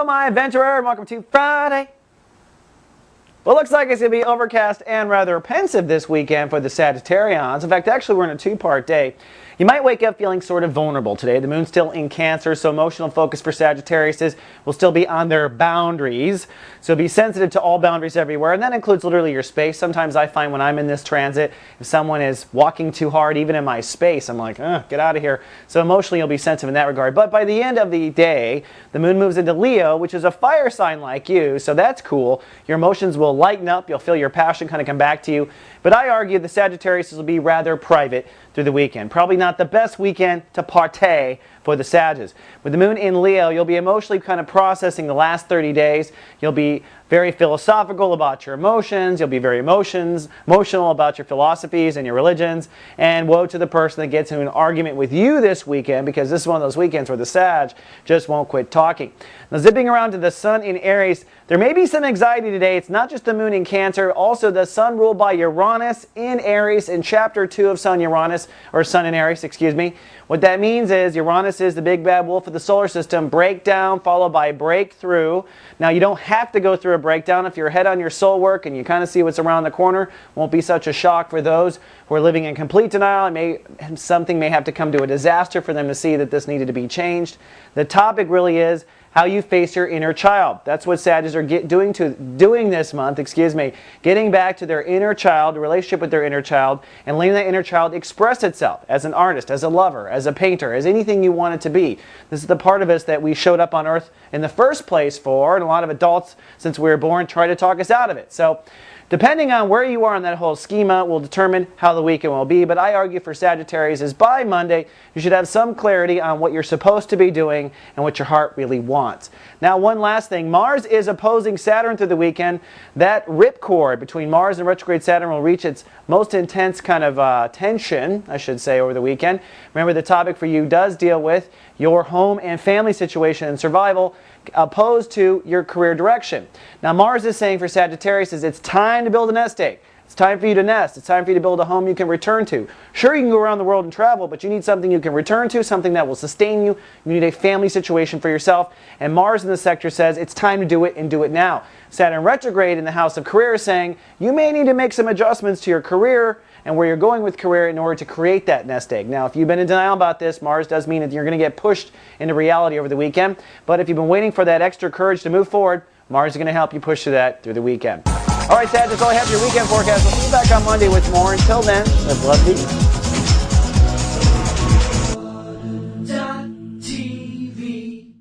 Hello, my adventurer, and welcome to Friday. Well, it looks like it's going to be overcast and rather pensive this weekend for the Sagittarians. In fact, actually, we're in a two-part day. You might wake up feeling sort of vulnerable today. The moon's still in Cancer, so emotional focus for Sagittarius will still be on their boundaries. So be sensitive to all boundaries everywhere, and that includes literally your space. Sometimes I find when I'm in this transit, if someone is walking too hard, even in my space, I'm like, get out of here. So emotionally, you'll be sensitive in that regard. But by the end of the day, the moon moves into Leo, which is a fire sign like you, so that's cool. Your emotions will lighten up. You'll feel your passion kind of come back to you. But I argue the Sagittarius will be rather private through the weekend. Probably not the best weekend to partay for the Sagittarius. With the moon in Leo, you'll be emotionally kind of processing the last 30 days. You'll be very philosophical about your emotions. You'll be very emotional about your philosophies and your religions. And woe to the person that gets into an argument with you this weekend, because this is one of those weekends where the Sag just won't quit talking. Now, zipping around to the Sun in Aries, there may be some anxiety today. It's not just the moon in Cancer, also the Sun ruled by Uranus in Aries in Chapter 2 of Sun in Aries, excuse me. What that means is Uranus is the big bad wolf of the solar system. Breakdown followed by breakthrough. Now, you don't have to go through a breakdown. If you're ahead on your soul work and you kind of see what's around the corner, won't be such a shock for those who are living in complete denial. Something may have to come to a disaster for them to see that this needed to be changed. The topic really is how you face your inner child. That's what Sagittarius are doing this month, getting back to their inner child, the relationship with their inner child, and letting that inner child express itself as an artist, as a lover, as a painter, as anything you want it to be. This is the part of us that we showed up on Earth in the first place for, and a lot of adults, since we were born, try to talk us out of it. So, depending on where you are in that whole schema will determine how the weekend will be, but I argue for Sagittarius is by Monday, you should have some clarity on what you're supposed to be doing and what your heart really wants. Now, one last thing. Mars is opposing Saturn through the weekend. That ripcord between Mars and retrograde Saturn will reach its most intense kind of tension, I should say, over the weekend. Remember, the topic for you does deal with your home and family situation and survival, opposed to your career direction. Now, Mars is saying for Sagittarius is it's time to build a nest egg. It's time for you to nest. It's time for you to build a home you can return to. Sure, you can go around the world and travel, but you need something you can return to, something that will sustain you. You need a family situation for yourself. And Mars in the sector says it's time to do it, and do it now. Saturn retrograde in the house of career is saying you may need to make some adjustments to your career and where you're going with career in order to create that nest egg. Now, if you've been in denial about this, Mars does mean that you're going to get pushed into reality over the weekend. But if you've been waiting for that extra courage to move forward, Mars is going to help you push through that through the weekend. All right, Sag, that's all I have for your weekend forecast. We'll see you back on Monday with more. Until then, live, love, be.